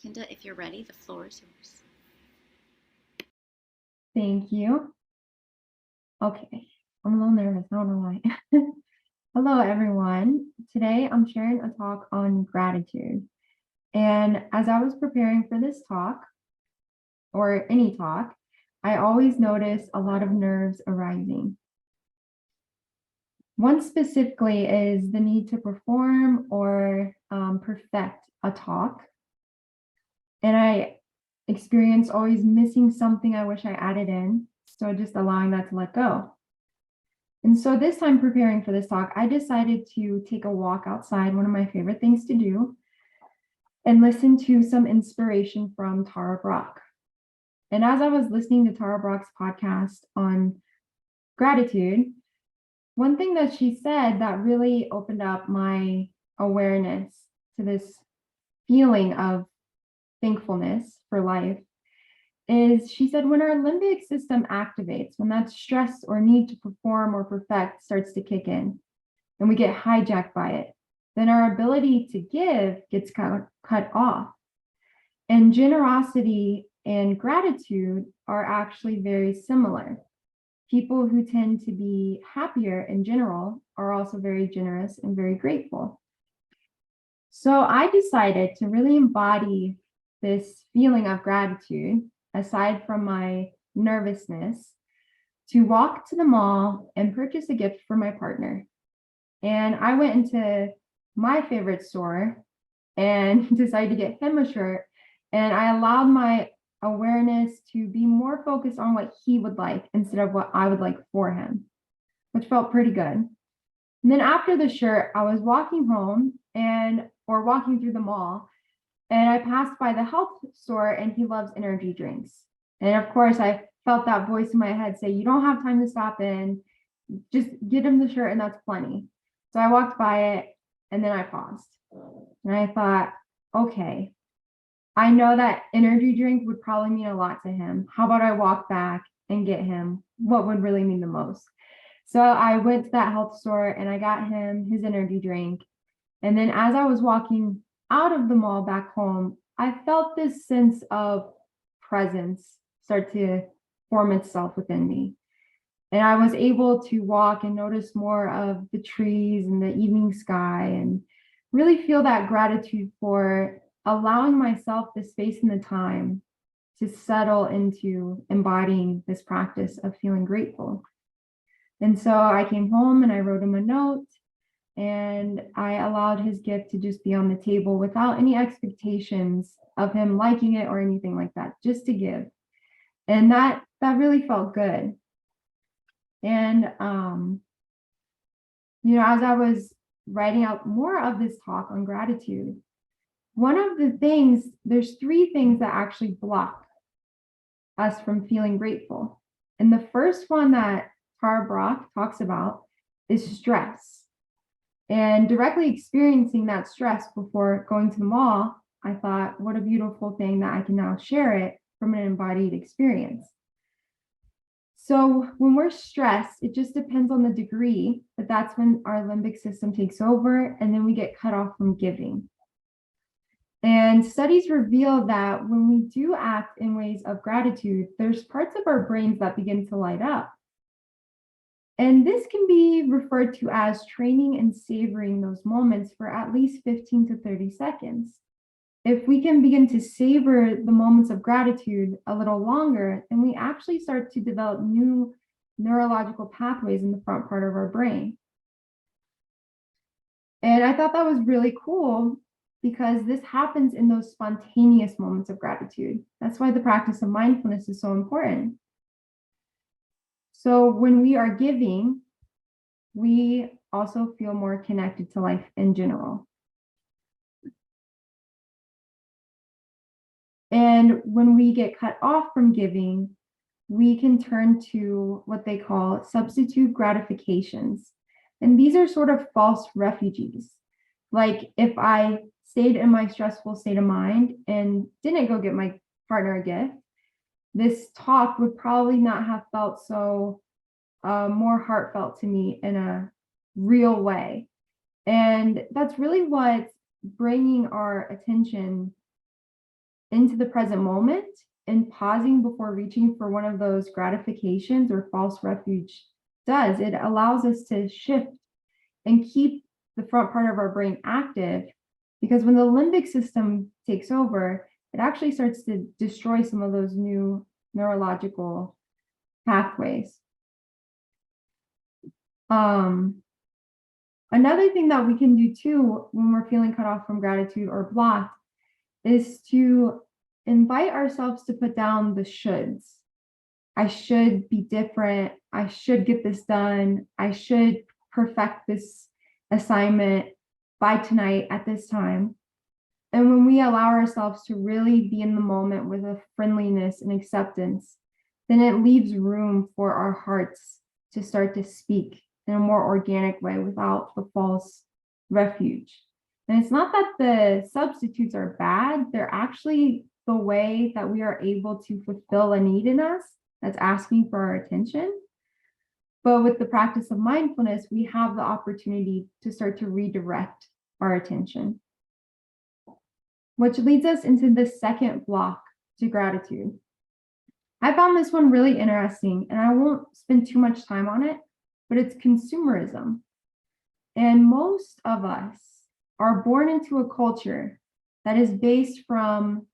Kinda, if you're ready, the floor is yours. Thank you. Okay, I'm a little nervous. I don't know why. Hello, everyone. Today I'm sharing a talk on gratitude. And as I was preparing for this talk, or any talk, I always notice a lot of nerves arising. One specifically is the need to perform or perfect a talk. And I experience always missing something I wish I added in. So just allowing that to let go. And so this time preparing for this talk, I decided to take a walk outside, one of my favorite things to do, and listen to some inspiration from Tara Brach. And as I was listening to Tara Brach's podcast on gratitude, one thing that she said that really opened up my awareness to this feeling of thankfulness for life is she said, when our limbic system activates, when that stress or need to perform or perfect starts to kick in and we get hijacked by it, then our ability to give gets cut off. And generosity and gratitude are actually very similar. People who tend to be happier in general are also very generous and very grateful. So I decided to really embody this feeling of gratitude, aside from my nervousness, to walk to the mall and purchase a gift for my partner. And I went into my favorite store and decided to get him a shirt. And I allowed my awareness to be more focused on what he would like instead of what I would like for him, which felt pretty good. And then after the shirt, I was walking home or walking through the mall, and I passed by the health store, and he loves energy drinks. And of course, I felt that voice in my head say, you don't have time to stop in, just get him the shirt and that's plenty. So I walked by it and then I paused. And I thought, okay, I know that energy drink would probably mean a lot to him. How about I walk back and get him what would really mean the most? So I went to that health store and I got him his energy drink. And then as I was walking out of the mall back home, I felt this sense of presence start to form itself within me. And I was able to walk and notice more of the trees and the evening sky and really feel that gratitude for allowing myself the space and the time to settle into embodying this practice of feeling grateful. And so I came home and I wrote him a note and I allowed his gift to just be on the table without any expectations of him liking it or anything like that, just to give. And that really felt good. And as I was writing out more of this talk on gratitude, one of the things, there's three things that actually block us from feeling grateful. And the first one that Tara Brach talks about is stress. And directly experiencing that stress before going to the mall, I thought, what a beautiful thing that I can now share it from an embodied experience. So when we're stressed, it just depends on the degree, but that's when our limbic system takes over and then we get cut off from giving. And studies reveal that when we do act in ways of gratitude, there's parts of our brains that begin to light up. And this can be referred to as training and savoring those moments for at least 15 to 30 seconds. If we can begin to savor the moments of gratitude a little longer, then we actually start to develop new neurological pathways in the front part of our brain. And I thought that was really cool because this happens in those spontaneous moments of gratitude. That's why the practice of mindfulness is so important. So when we are giving, we also feel more connected to life in general. And when we get cut off from giving, we can turn to what they call substitute gratifications. And these are sort of false refugees. Like if I stayed in my stressful state of mind and didn't go get my partner a gift, this talk would probably not have felt so more heartfelt to me in a real way. And that's really what's bringing our attention into the present moment and pausing before reaching for one of those gratifications or false refuge does. It allows us to shift and keep the front part of our brain active, because when the limbic system takes over, it actually starts to destroy some of those new neurological pathways. Another thing that we can do too when we're feeling cut off from gratitude or blocked is to invite ourselves to put down the shoulds. I should be different. I should get this done. I should perfect this assignment by tonight at this time. And when we allow ourselves to really be in the moment with a friendliness and acceptance, then it leaves room for our hearts to start to speak in a more organic way without the false refuge. And it's not that the substitutes are bad, they're actually the way that we are able to fulfill a need in us that's asking for our attention. But with the practice of mindfulness, we have the opportunity to start to redirect our attention. Which leads us into the second block to gratitude. I found this one really interesting, and I won't spend too much time on it, but it's consumerism. And most of us are born into a culture that is based from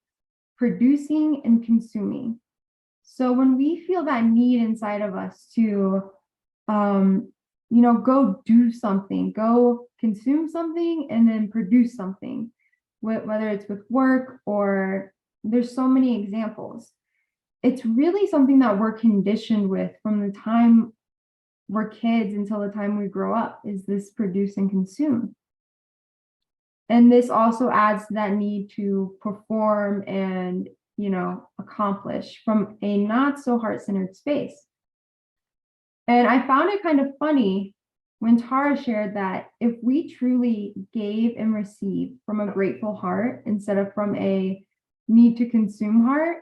producing and consuming. So when we feel that need inside of us to, go do something, go consume something, and then produce something, whether it's with work or there's so many examples. It's really something that we're conditioned with from the time we're kids until the time we grow up, is this produce and consume. And this also adds to that need to perform and, accomplish from a not so heart-centered space. And I found it kind of funny when Tara shared that if we truly gave and received from a grateful heart instead of from a need to consume heart,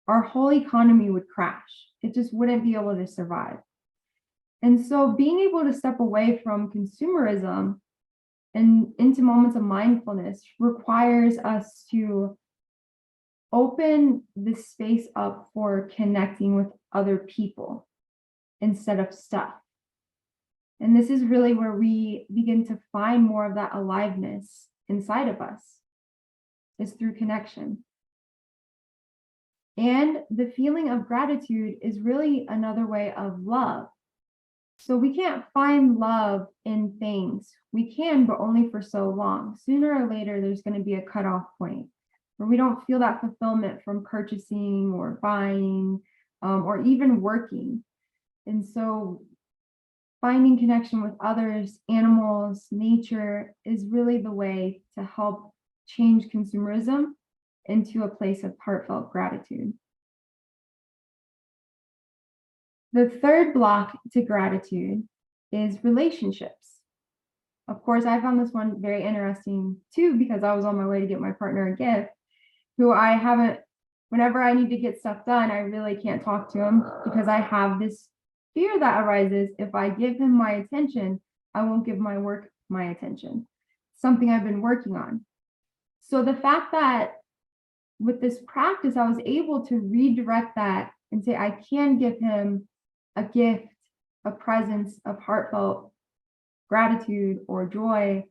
our whole economy would crash. It just wouldn't be able to survive. And so being able to step away from consumerism and into moments of mindfulness requires us to open the space up for connecting with other people instead of stuff. And this is really where we begin to find more of that aliveness inside of us, is through connection. And the feeling of gratitude is really another way of love. So we can't find love in things. We can, but only for so long. Sooner or later, there's going to be a cutoff point where we don't feel that fulfillment from purchasing or buying or even working. And so finding connection with others, animals, nature is really the way to help change consumerism into a place of heartfelt gratitude. The third block to gratitude is relationships. Of course, I found this one very interesting too, because I was on my way to get my partner a gift, who whenever I need to get stuff done, I really can't talk to him because I have this fear that arises. If I give him my attention, I won't give my work my attention. Something I've been working on. So the fact that with this practice, I was able to redirect that and say, I can give him a gift, a presence of heartfelt gratitude or joy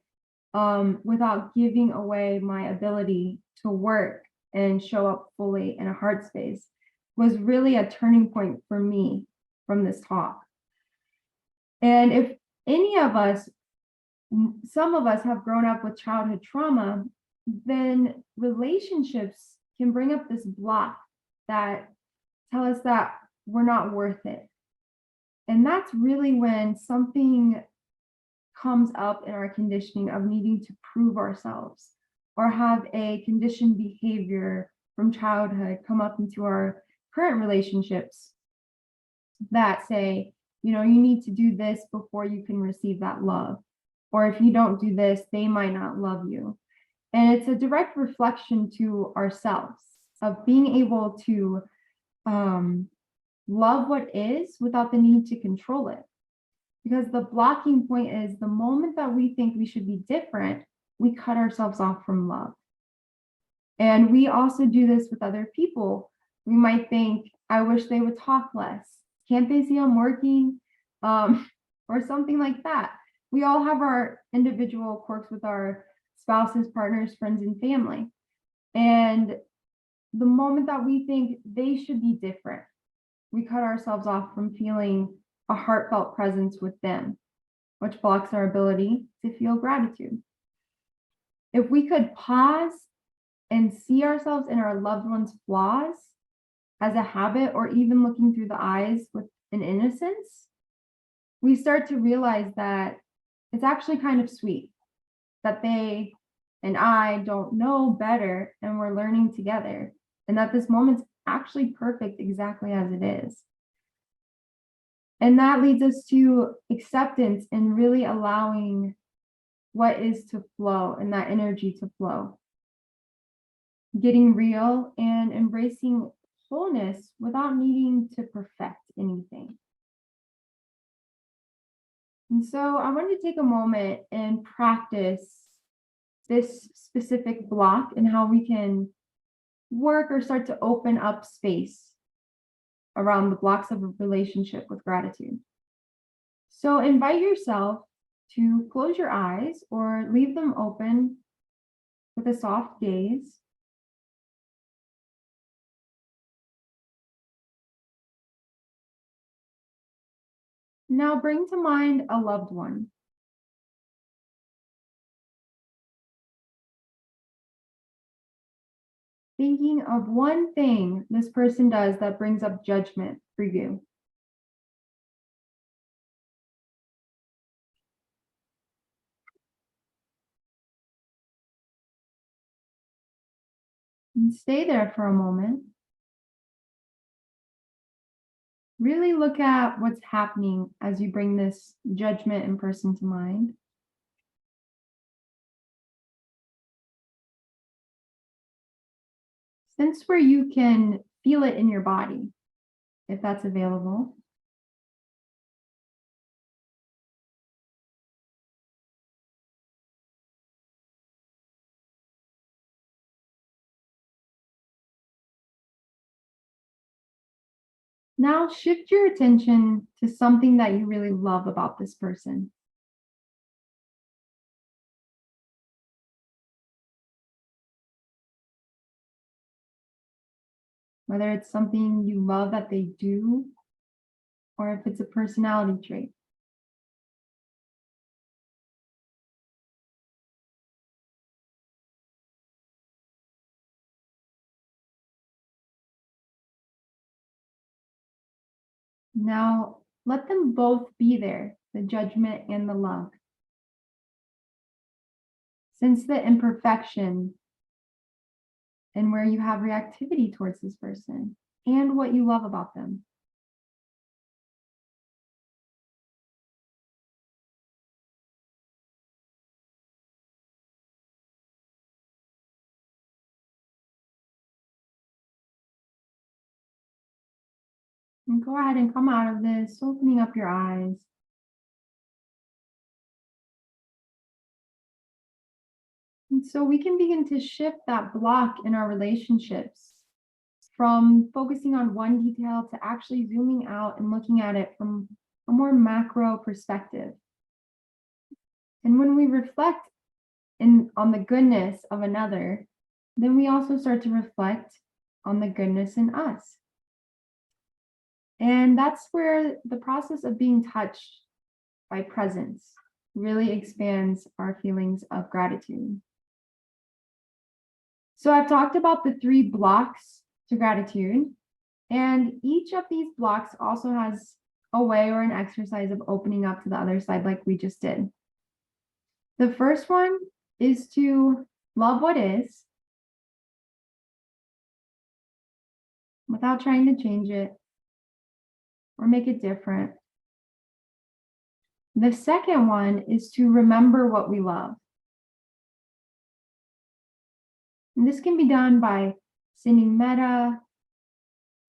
without giving away my ability to work and show up fully in a heart space, was really a turning point for me from this talk. And if any of us, some of us have grown up with childhood trauma, then relationships can bring up this block that tell us that we're not worth it. And that's really when something comes up in our conditioning of needing to prove ourselves, or have a conditioned behavior from childhood come up into our current relationships that say, you need to do this before you can receive that love. Or if you don't do this, they might not love you. And it's a direct reflection to ourselves of being able to love what is without the need to control it. Because the blocking point is the moment that we think we should be different, we cut ourselves off from love. And we also do this with other people. We might think, I wish they would talk less. Can't they see I'm working? Or something like that. We all have our individual quirks with our spouses, partners, friends, and family. And the moment that we think they should be different, we cut ourselves off from feeling a heartfelt presence with them, which blocks our ability to feel gratitude. If we could pause and see ourselves in our loved ones' flaws as a habit, or even looking through the eyes with an innocence, we start to realize that it's actually kind of sweet that they and I don't know better and we're learning together, and that this moment's actually perfect exactly as it is. And that leads us to acceptance and really allowing what is to flow and that energy to flow. Getting real and embracing wholeness without needing to perfect anything. And so I wanted to take a moment and practice this specific block and how we can work or start to open up space around the blocks of a relationship with gratitude. So invite yourself to close your eyes or leave them open with a soft gaze. Now bring to mind a loved one. Thinking of one thing this person does that brings up judgment for you. And stay there for a moment. Really look at what's happening as you bring this judgment in person to mind. Sense where you can feel it in your body, if that's available. Now shift your attention to something that you really love about this person. Whether it's something you love that they do, or if it's a personality trait. Now let them both be there, the judgment and the love. Sense the imperfection and where you have reactivity towards this person and what you love about them. And go ahead and come out of this, opening up your eyes. And so we can begin to shift that block in our relationships from focusing on one detail to actually zooming out and looking at it from a more macro perspective. And when we reflect on the goodness of another, then we also start to reflect on the goodness in us. And that's where the process of being touched by presence really expands our feelings of gratitude. So I've talked about the 3 blocks to gratitude, and each of these blocks also has a way or an exercise of opening up to the other side like we just did. The first one is to love what is without trying to change it or make it different. The second one is to remember what we love. And this can be done by sending metta,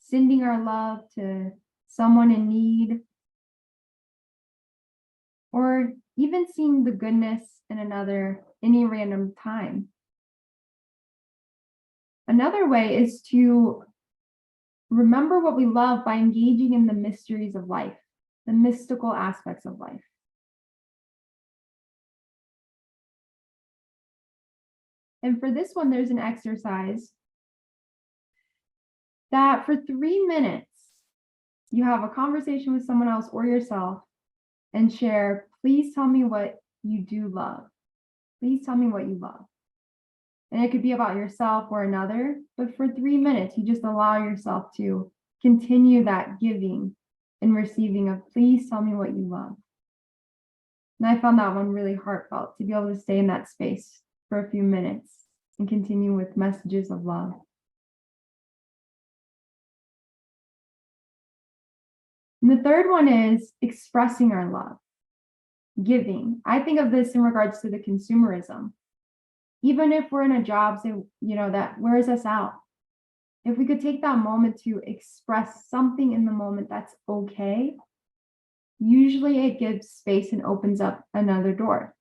sending our love to someone in need, or even seeing the goodness in another any random time. Another way is to remember what we love by engaging in the mysteries of life, the mystical aspects of life. And for this one, there's an exercise that for 3 minutes, you have a conversation with someone else or yourself and share, please tell me what you do love. Please tell me what you love. And it could be about yourself or another, but for 3 minutes, you just allow yourself to continue that giving and receiving of, please tell me what you love. And I found that one really heartfelt to be able to stay in that space for a few minutes and continue with messages of love. And the third one is expressing our love, giving. I think of this in regards to the consumerism. Even if we're in a job, say, that wears us out, if we could take that moment to express something in the moment that's okay, usually it gives space and opens up another door.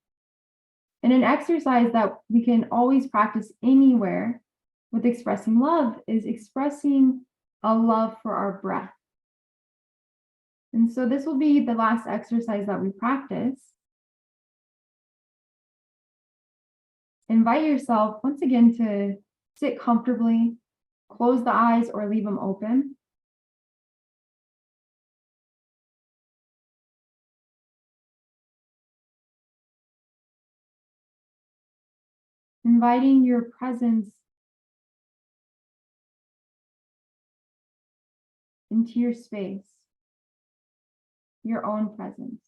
And an exercise that we can always practice anywhere with expressing love is expressing a love for our breath. And so this will be the last exercise that we practice. Invite yourself once again to sit comfortably, close the eyes or leave them open. Inviting your presence into your space, your own presence.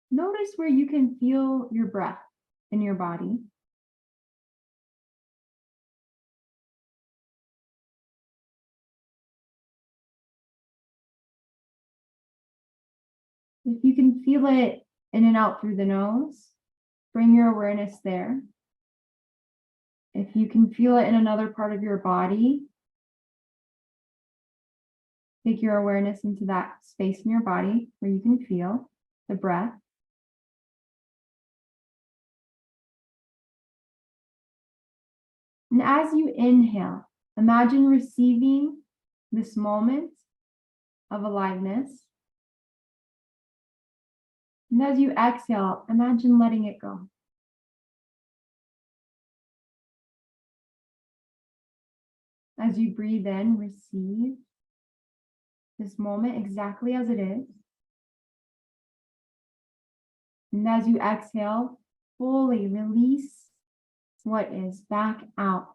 Notice where you can feel your breath in your body. If you can feel it in and out through the nose, bring your awareness there. If you can feel it in another part of your body, take your awareness into that space in your body where you can feel the breath. And as you inhale, imagine receiving this moment of aliveness. And as you exhale, imagine letting it go. As you breathe in, receive this moment exactly as it is. And as you exhale, fully release what is back out.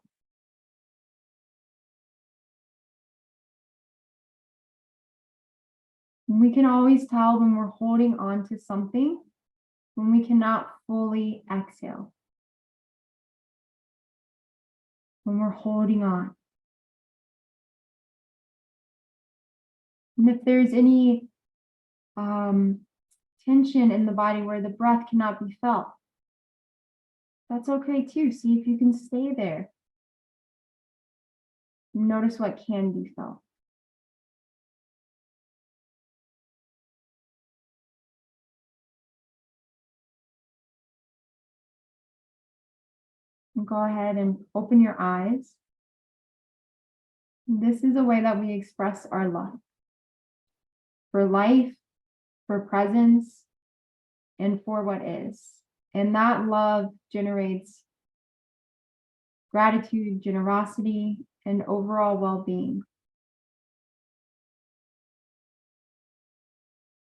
We can always tell when we're holding on to something, when we cannot fully exhale, when we're holding on. And if there's any tension in the body where the breath cannot be felt, that's okay too. See if you can stay there. Notice what can be felt. And go ahead and open your eyes. This is a way that we express our love for life, for presence, and for what is. And that love generates gratitude, generosity, and overall well-being.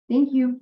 Thank you.